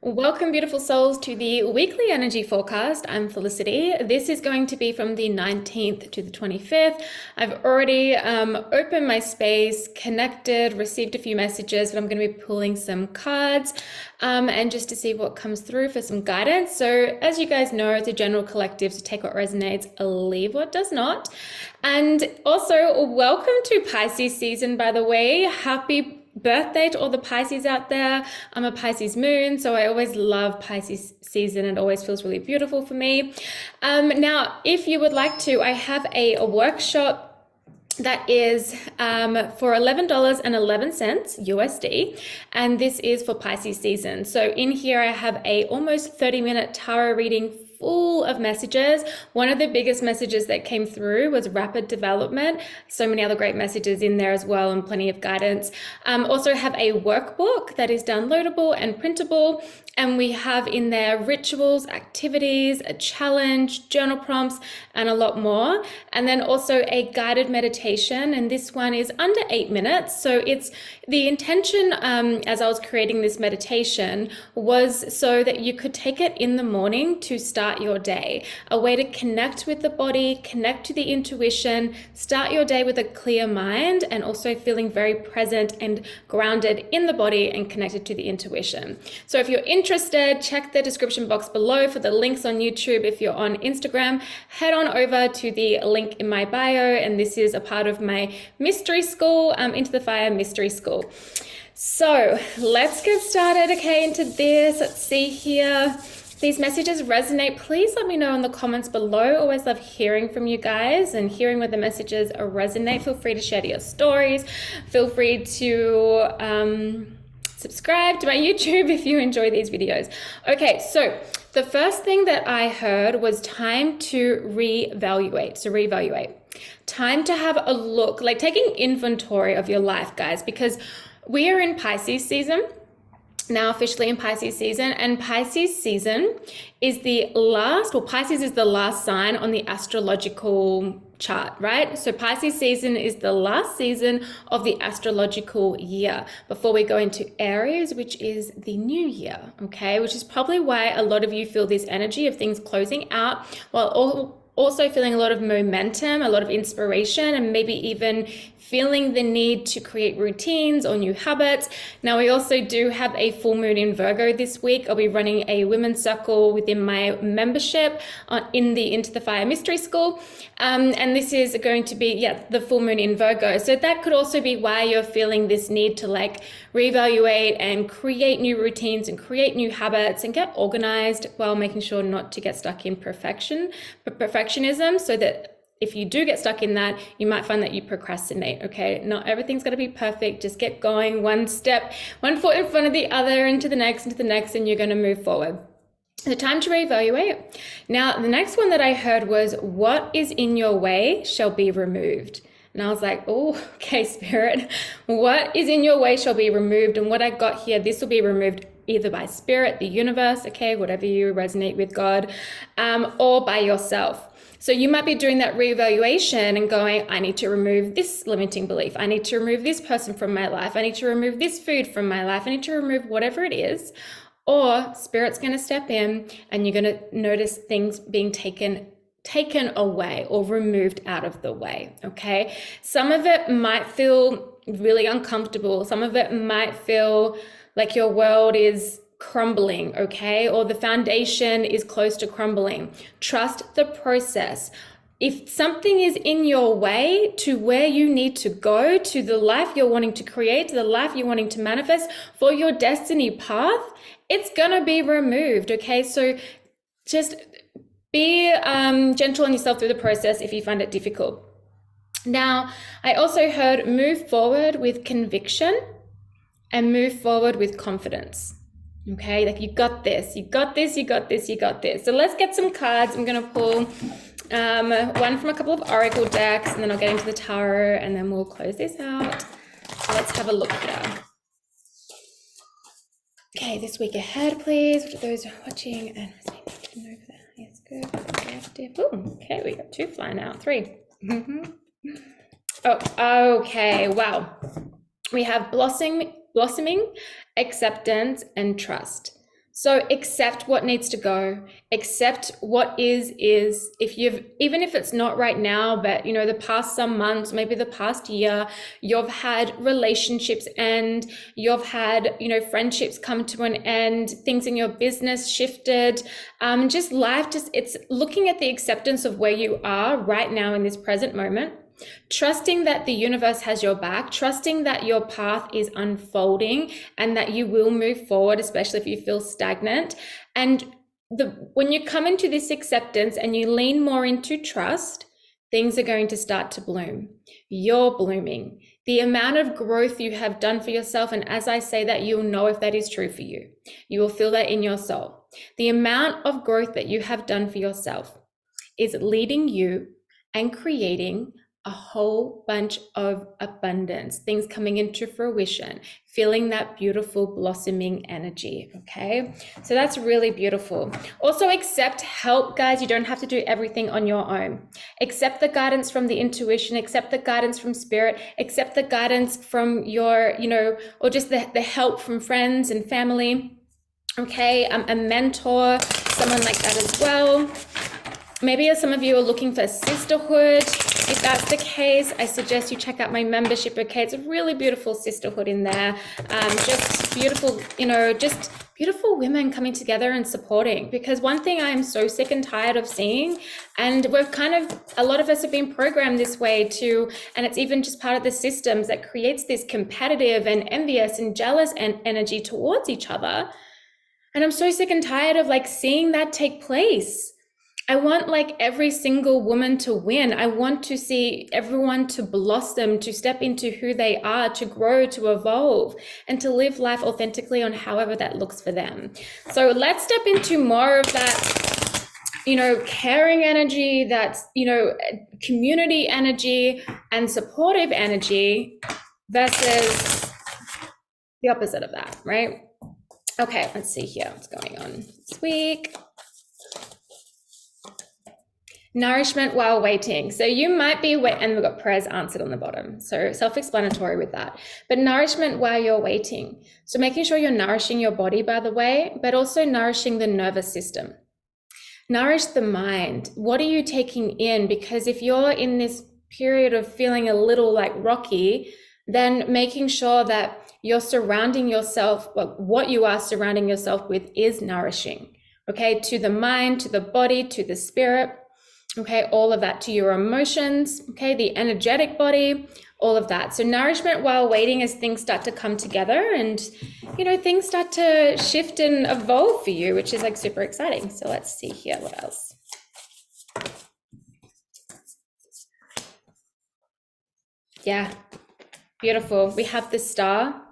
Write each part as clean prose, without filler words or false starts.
Welcome, beautiful souls, to the weekly energy forecast. I'm Felicity. This is going to be from the 19th to the 25th. I've already opened my space, connected, received a few messages, but I'm going to be pulling some cards and just to see what comes through for some guidance. So as you guys know, it's a general collective, so take what resonates, leave what does not. And also, welcome to Pisces season, by the way. Happy birthday to all the Pisces out there. I'm a Pisces moon, so I always love Pisces season. It always feels really beautiful for me. Now, if you would like to, I have a workshop that is for $11.11 USD, and this is for Pisces season. So in here I have a almost 30-minute tarot reading full of messages. One of the biggest messages that came through was rapid development. So many other great messages in there as well, and plenty of guidance. Also have a workbook that is downloadable and printable. And we have in there rituals, activities, a challenge, journal prompts, and a lot more. And then also a guided meditation. And this one is under 8 minutes. So it's the intention as I was creating this meditation was so that you could take it in the morning to start your day. A way to connect with the body, connect to the intuition, start your day with a clear mind, and also feeling very present and grounded in the body and connected to the intuition. So if you're interested, check the description box below for the links on YouTube. If you're on Instagram, head on over to the link in my bio, and this is a part of my mystery school, Into the Fire mystery school. So let's get started, okay, into this. Let's see here. These messages resonate, please let me know in the comments below. Always love hearing from you guys and hearing where the messages resonate. Feel free to share your stories. Feel free to subscribe to my YouTube if you enjoy these videos. Okay, so the first thing that I heard was time to reevaluate. So reevaluate. Time to have a look, like taking inventory of your life, guys, because we are in Pisces season. Now officially in Pisces season, and Pisces season is the last, well, Pisces is the last sign on the astrological chart, right? So Pisces season is the last season of the astrological year before we go into Aries, which is the new year, okay? Which is probably why a lot of you feel this energy of things closing out, while also feeling a lot of momentum, a lot of inspiration, and maybe even feeling the need to create routines or new habits. Now, we also do have a full moon in Virgo this week. I'll be running a women's circle within my membership in the Into the Fire mystery school. And this is going to be, the full moon in Virgo. So that could also be why you're feeling this need to like reevaluate and create new routines and create new habits and get organized while making sure not to get stuck in perfectionism, so that if you do get stuck in that, you might find that you procrastinate, okay? Not everything's gonna be perfect. Just get going, one step, one foot in front of the other, into the next, and you're gonna move forward. The time to reevaluate. Now, the next one that I heard was, what is in your way shall be removed. And I was like, oh, okay, Spirit, what is in your way shall be removed. And what I got here, this will be removed either by Spirit, the universe, okay, whatever you resonate with, God, or by yourself. So you might be doing that reevaluation and going, I need to remove this limiting belief. I need to remove this person from my life. I need to remove this food from my life. I need to remove whatever it is. Or Spirit's going to step in and you're going to notice things being taken away or removed out of the way, okay? Some of it might feel really uncomfortable. Some of it might feel like your world is crumbling, okay? Or the foundation is close to crumbling. Trust the process. If something is in your way to where you need to go, to the life you're wanting to create, to the life you're wanting to manifest for your destiny path, it's gonna be removed, okay? So just be gentle on yourself through the process if you find it difficult. Now, I also heard move forward with conviction and move forward with confidence. Okay, like you got this, you got this, you got this, you got this. So let's get some cards. I'm gonna pull one from a couple of oracle decks, and then I'll get into the tarot, and then we'll close this out. So let's have a look here. Okay, this week ahead, please, for those watching. And over there. Yes, good. Ooh, okay, we got 2 flying out, 3. Oh, okay, wow. We have blossoming, acceptance, and trust. So accept what needs to go. Accept what is. If you've, even if it's not right now, but you know, the past some months, maybe the past year, you've had relationships end, you've had, you know, friendships come to an end, things in your business shifted, just life, just it's looking at the acceptance of where you are right now in this present moment. Trusting that the universe has your back, trusting that your path is unfolding and that you will move forward, especially if you feel stagnant. And when you come into this acceptance and you lean more into trust, things are going to start to bloom. You're blooming. The amount of growth you have done for yourself, and as I say that, you'll know if that is true for you. You will feel that in your soul. The amount of growth that you have done for yourself is leading you and creating a whole bunch of abundance, things coming into fruition, feeling that beautiful blossoming energy. Okay, so that's really beautiful. Also accept help, guys. You don't have to do everything on your own. Accept the guidance from the intuition, accept the guidance from spirit, accept the guidance from your, you know, or just the help from friends and family. Okay, a mentor, someone like that as well. Maybe some of you are looking for sisterhood. If that's the case, I suggest you check out my membership. Okay, it's a really beautiful sisterhood in there. Just beautiful, you know, just beautiful women coming together and supporting. Because one thing I am so sick and tired of seeing, and we've kind of, a lot of us have been programmed this way too, and it's even just part of the systems that creates this competitive and envious and jealous energy towards each other. And I'm so sick and tired of like seeing that take place. I want like every single woman to win. I want to see everyone to blossom, to step into who they are, to grow, to evolve, and to live life authentically on however that looks for them. So let's step into more of that, you know, caring energy, that's, you know, community energy and supportive energy versus the opposite of that, right? Okay, let's see here what's going on this week. Nourishment while waiting. So you might be and we've got prayers answered on the bottom. So self-explanatory with that. But nourishment while you're waiting. So making sure you're nourishing your body, by the way, but also nourishing the nervous system. Nourish the mind. What are you taking in? Because if you're in this period of feeling a little like rocky, then making sure that you're surrounding yourself, what you are surrounding yourself with is nourishing. Okay, to the mind, to the body, to the spirit. Okay, all of that, to your emotions, okay, the energetic body, all of that. So nourishment while waiting as things start to come together and, you know, things start to shift and evolve for you, which is like super exciting. So let's see here, what else? Yeah, beautiful. We have the star.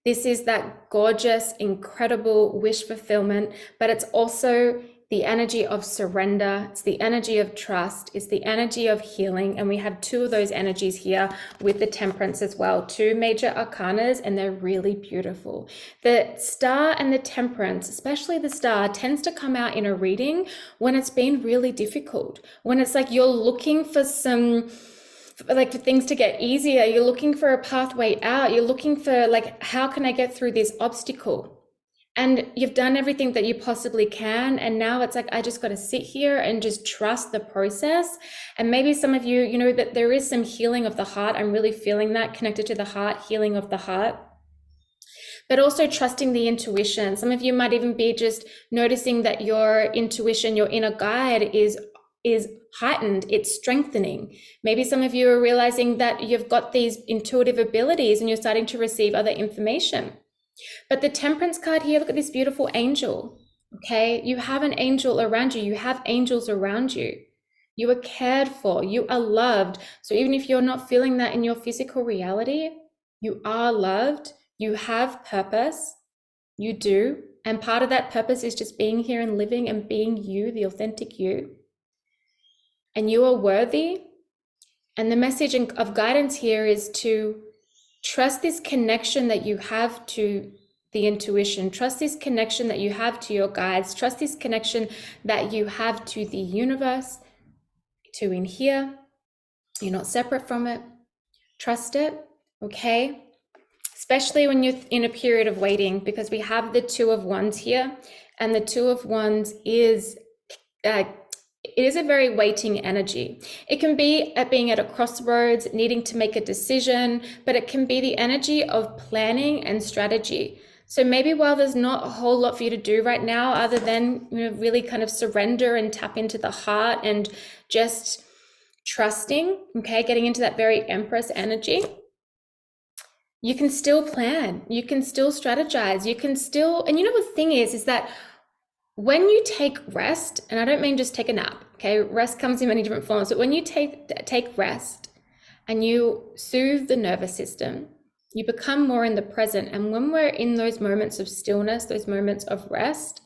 This is that gorgeous, incredible wish fulfillment, but it's also the energy of surrender. It's the energy of trust. It's the energy of healing. And we have two of those energies here with the temperance as well, two major arcanas, and they're really beautiful. The star and the temperance, especially the star, tends to come out in a reading when it's been really difficult, when it's like you're looking for some, like for things to get easier, you're looking for a pathway out, you're looking for like, how can I get through this obstacle? And you've done everything that you possibly can. And now it's like, I just got to sit here and just trust the process. And maybe some of you, you know, that there is some healing of the heart. I'm really feeling that connected to the heart, healing of the heart. But also trusting the intuition. Some of you might even be just noticing that your intuition, your inner guide is heightened, it's strengthening. Maybe some of you are realizing that you've got these intuitive abilities and you're starting to receive other information. But the temperance card here, look at this beautiful angel. Okay, you have an angel around you. You have angels around you. You are cared for. You are loved. So even if you're not feeling that in your physical reality, you are loved. You have purpose. You do. And part of that purpose is just being here and living and being you, the authentic you. And you are worthy. And the message of guidance here is to trust this connection that you have to the intuition. Trust this connection that you have to your guides. Trust this connection that you have to the universe, to in here. You're not separate from it. Trust it, okay? especially when you're in a period of waiting, because we have the Two of Wands here, and the Two of Wands is it is a very waiting energy. It can be at being at a crossroads, needing to make a decision, but it can be the energy of planning and strategy. So maybe while there's not a whole lot for you to do right now, other than, you know, really kind of surrender and tap into the heart and just trusting, okay, getting into that very Empress energy, you can still plan, you can still strategize, you can still, and you know what the thing is that when you take rest, and I don't mean just take a nap, okay? Rest comes in many different forms, but when you take rest and you soothe the nervous system, you become more in the present. And when we're in those moments of stillness, those moments of rest,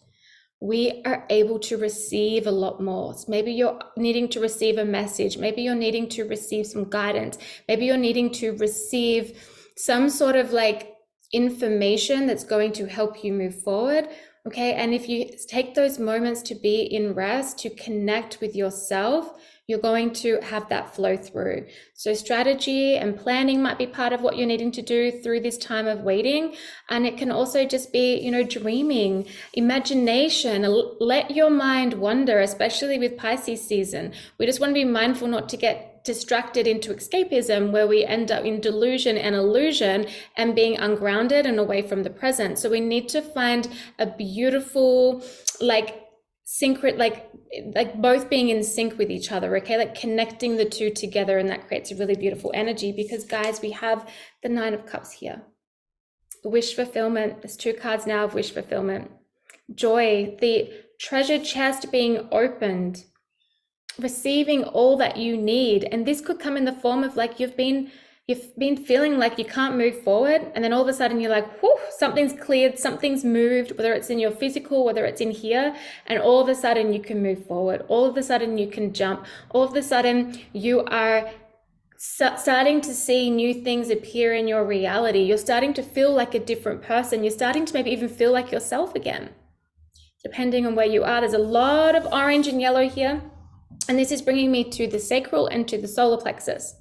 we are able to receive a lot more. So maybe you're needing to receive a message. Maybe you're needing to receive some guidance. Maybe you're needing to receive some sort of like information that's going to help you move forward. Okay, and if you take those moments to be in rest, to connect with yourself, you're going to have that flow through. So strategy and planning might be part of what you're needing to do through this time of waiting. And it can also just be, you know, dreaming, imagination. Let your mind wander, especially with Pisces season. We just want to be mindful not to get distracted into escapism, where we end up in delusion and illusion and being ungrounded and away from the present. So we need to find a beautiful, like both being in sync with each other, okay, like connecting the two together, and that creates a really beautiful energy. Because guys, we have the Nine of Cups here, wish fulfillment. There's two cards now of wish fulfillment, joy, the treasure chest being opened, receiving all that you need. And this could come in the form of like you've been feeling like you can't move forward, and then all of a sudden you're like, whoo, something's cleared, something's moved, whether it's in your physical, whether it's in here, and all of a sudden you can move forward, all of a sudden you can jump, all of a sudden you are starting to see new things appear in your reality. You're starting to feel like a different person. You're starting to maybe even feel like yourself again, depending on where you are. There's a lot of orange and yellow here. And this is bringing me to the sacral and to the solar plexus.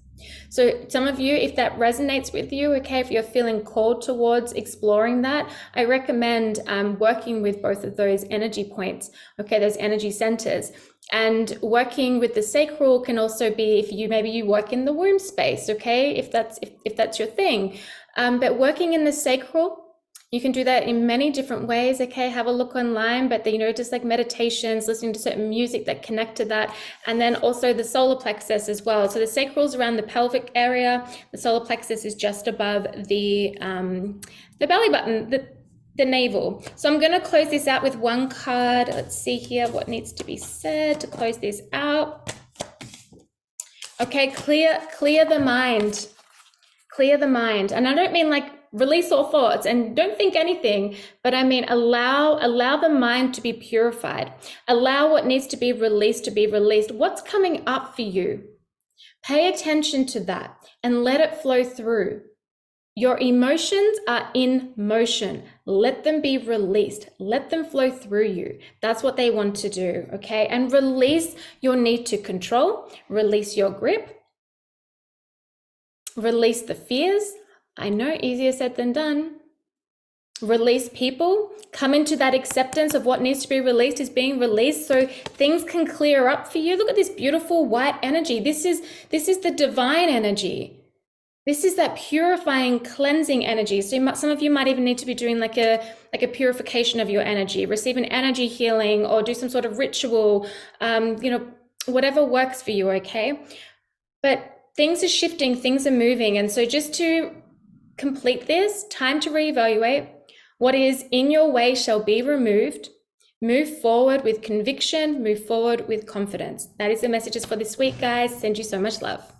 So some of you, if that resonates with you, okay, if you're feeling called towards exploring that, I recommend working with both of those energy points, okay, those energy centers. And working with the sacral can also be if you work in the womb space, okay, if that's your thing. But working in the sacral, you can do that in many different ways, okay? Have a look online, but just like meditations, listening to certain music that connect to that. And then also the solar plexus as well. So the sacral is around the pelvic area. The solar plexus is just above the belly button, the navel. So I'm going to close this out with one card. Let's see here what needs to be said to close this out. Okay, clear the mind. Clear the mind. And I don't mean like release all thoughts and don't think anything, but I mean allow the mind to be purified. Allow what needs to be released to be released. What's coming up for you? Pay attention to that and let it flow through. Your emotions are in motion. Let them be released. Let them flow through you. That's what they want to do, okay? And release your need to control. Release your grip. Release the fears. I know, easier said than done. Release people. Come into that acceptance of what needs to be released is being released, so things can clear up for you. Look at this beautiful white energy. This is the divine energy. This is that purifying, cleansing energy. So some of you might even need to be doing like a purification of your energy, receive an energy healing, or do some sort of ritual, whatever works for you, okay? But things are shifting, things are moving. And so just to complete this, time to reevaluate. What is in your way shall be removed. Move forward with conviction, move forward with confidence. That is the messages for this week, guys. Send you so much love.